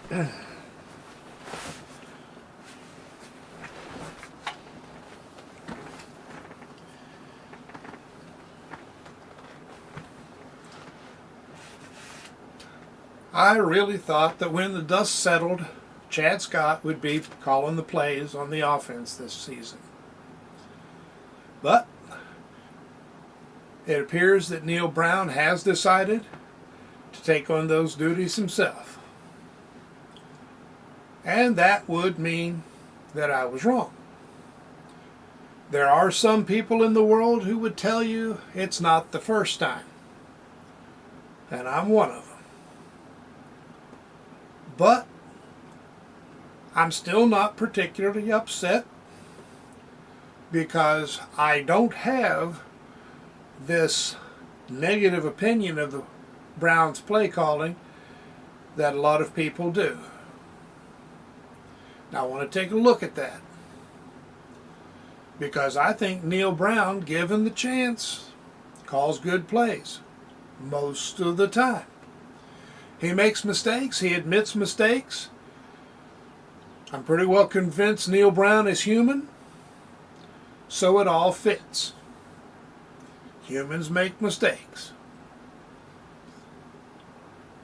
I really thought that when the dust settled, Chad Scott would be calling the plays on the offense this season. But it appears that Neal Brown has decided to take on those duties himself. And that would mean that I was wrong. There are some people in the world who would tell you it's not the first time. And I'm one of them. But I'm still not particularly upset because I don't have this negative opinion of the Browns' play calling that a lot of people do. Now I want to take a look at that because I think Neal Brown, given the chance, calls good plays most of the time. He makes mistakes. He admits mistakes. I'm pretty well convinced Neal Brown is human, so it all fits. Humans make mistakes.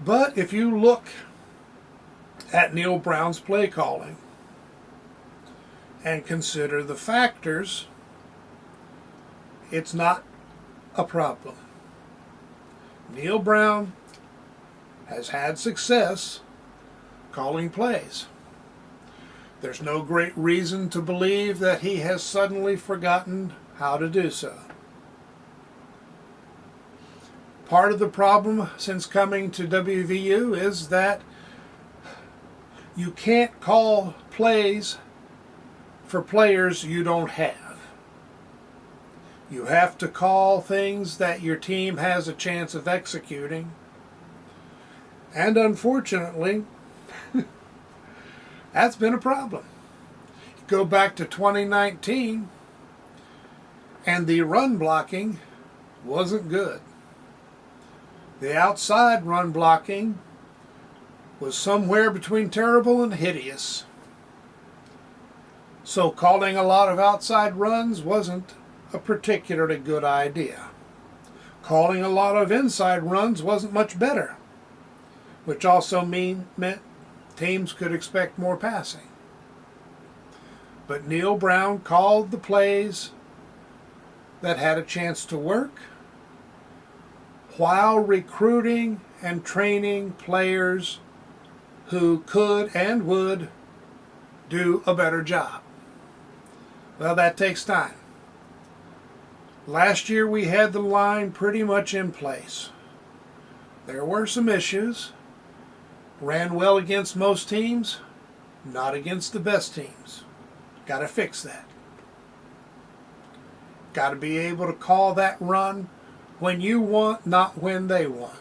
But if you look at Neal Brown's play calling and consider the factors, it's not a problem. Neal Brown has had success calling plays. There's no great reason to believe that he has suddenly forgotten how to do so. Part of the problem since coming to WVU is that you can't call plays for players you don't have. You have to call things that your team has a chance of executing. And unfortunately, that's been a problem. Go back to 2019, and the run blocking wasn't good. The outside run blocking was somewhere between terrible and hideous. So calling a lot of outside runs wasn't a particularly good idea. Calling a lot of inside runs wasn't much better, which also meant teams could expect more passing. But Neal Brown called the plays that had a chance to work while recruiting and training players who could and would do a better job. Well, that takes time. Last year we had the line pretty much in place. There were some issues. Ran well against most teams, not against the best teams. Got to fix that. Got to be able to call that run when you want, not when they want.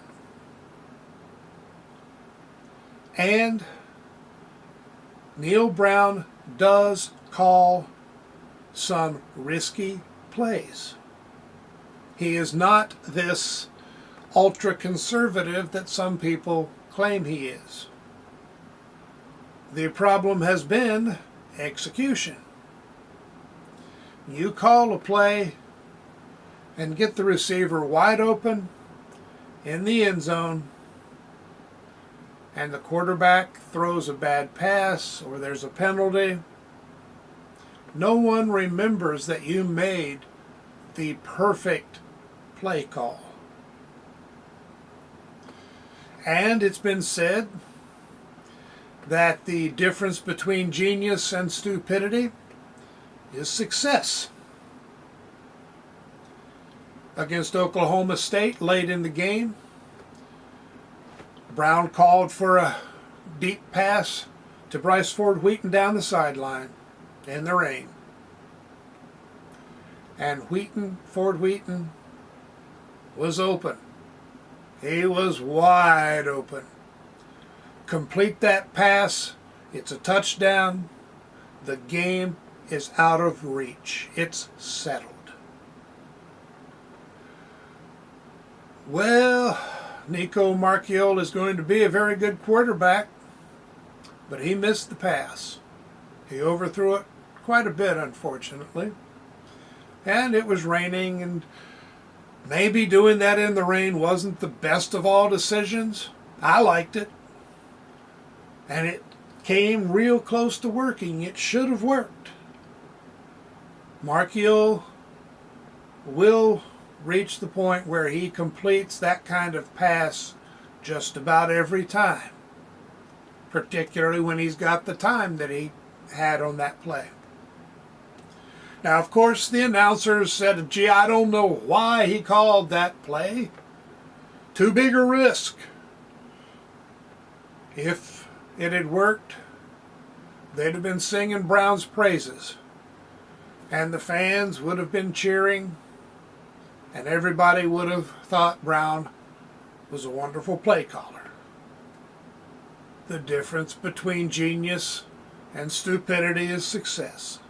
And Neal Brown does call some risky plays. He is not this ultra-conservative that some people claim he is. The problem has been execution. You call a play and get the receiver wide open in the end zone, and the quarterback throws a bad pass or there's a penalty. No one remembers that you made the perfect play call. And it's been said that the difference between genius and stupidity is success. Against Oklahoma State late in the game, Brown called for a deep pass to Bryce Ford Wheaton down the sideline in the rain. And Ford Wheaton was open. He was wide open. Complete that pass, it's a touchdown. The game is out of reach. It's settled. Well, Nico Marchiol is going to be a very good quarterback. but he missed the pass. He overthrew it quite a bit, unfortunately. And it was raining, and maybe doing that in the rain wasn't the best of all decisions. I liked it. And it came real close to working. It should have worked. Markiel will reach the point where he completes that kind of pass just about every time, particularly when he's got the time that he had on that play. Now, of course, the announcers said, gee, I don't know why he called that play. Too big a risk. If it had worked, they'd have been singing Brown's praises. And the fans would have been cheering. And everybody would have thought Brown was a wonderful play caller. The difference between genius and stupidity is success.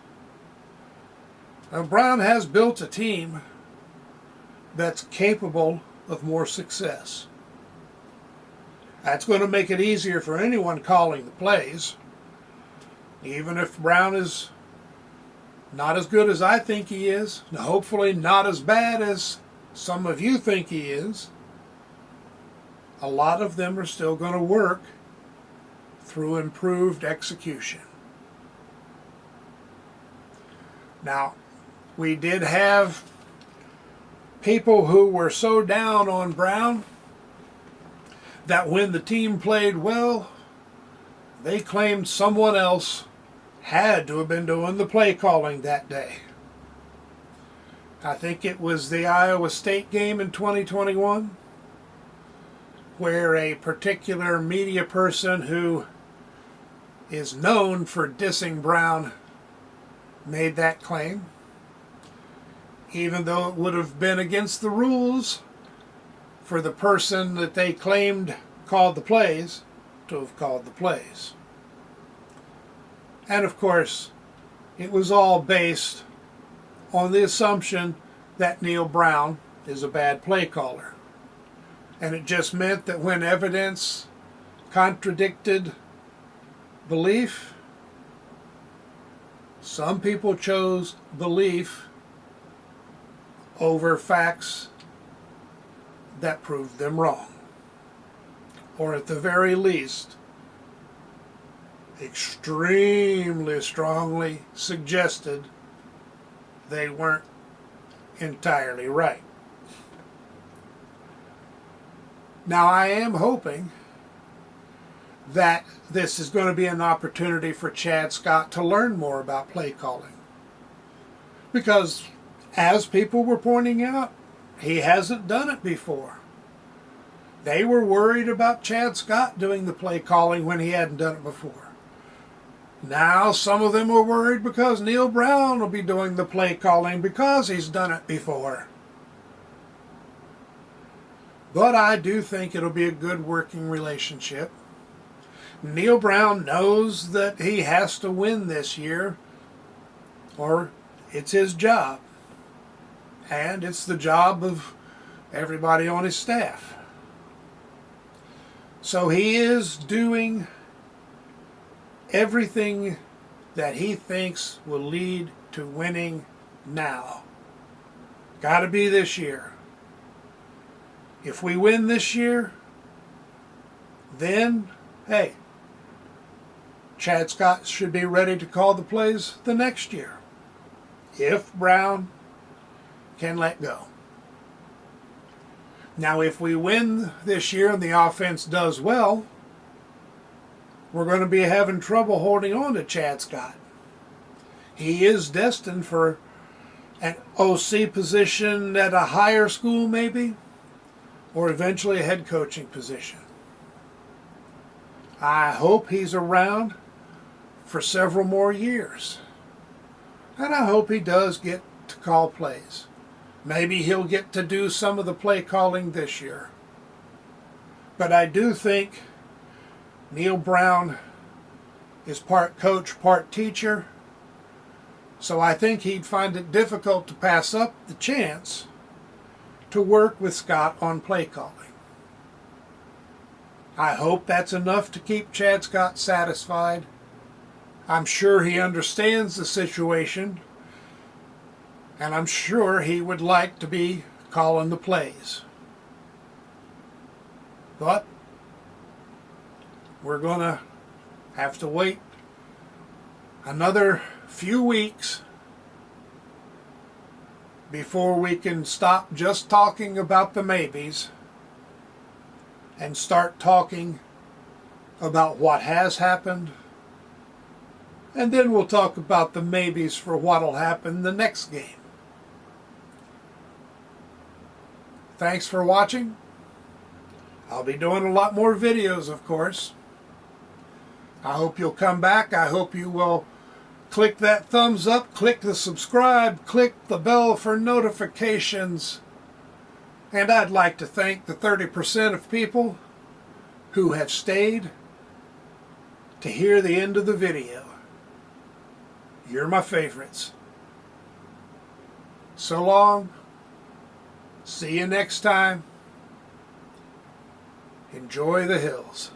Now, Brown has built a team that's capable of more success. That's going to make it easier for anyone calling the plays. Even if Brown is not as good as I think he is, and hopefully not as bad as some of you think he is, a lot of them are still going to work through improved execution. Now, we did have people who were so down on Brown that when the team played well, they claimed someone else had to have been doing the play calling that day. I think it was the Iowa State game in 2021, where a particular media person who is known for dissing Brown made that claim, even though it would have been against the rules for the person that they claimed called the plays to have called the plays. And of course, it was all based on the assumption that Neal Brown is a bad play caller. And it just meant that when evidence contradicted belief, some people chose belief over facts that proved them wrong. Or at the very least, extremely strongly suggested they weren't entirely right. Now, I am hoping that this is going to be an opportunity for Chad Scott to learn more about play calling. Because, as people were pointing out, he hasn't done it before. They were worried about Chad Scott doing the play calling when he hadn't done it before. Now some of them are worried because Neal Brown will be doing the play calling because he's done it before. But I do think it'll be a good working relationship. Neal Brown knows that he has to win this year, or it's his job. And it's the job of everybody on his staff. So he is doing everything that he thinks will lead to winning now. Got to be this year. If we win this year, then, hey, Chad Scott should be ready to call the plays the next year, if Brown can let go. Now, if we win this year and the offense does well, we're going to be having trouble holding on to Chad Scott. He is destined for an OC position at a higher school maybe, or eventually a head coaching position. I hope he's around for several more years. And I hope he does get to call plays. Maybe he'll get to do some of the play calling this year. But I do think Neal Brown is part coach, part teacher. So I think he'd find it difficult to pass up the chance to work with Scott on play calling. I hope that's enough to keep Chad Scott satisfied. I'm sure he understands the situation, and I'm sure he would like to be calling the plays. But we're going to have to wait another few weeks before we can stop just talking about the maybes and start talking about what has happened. And then we'll talk about the maybes for what'll happen the next game. Thanks for watching. I'll be doing a lot more videos, of course. I hope you'll come back. I hope you will click that thumbs up, click the subscribe, click the bell for notifications. And I'd like to thank the 30% of people who have stayed to hear the end of the video. You're my favorites. So long. See you next time. Enjoy the hills.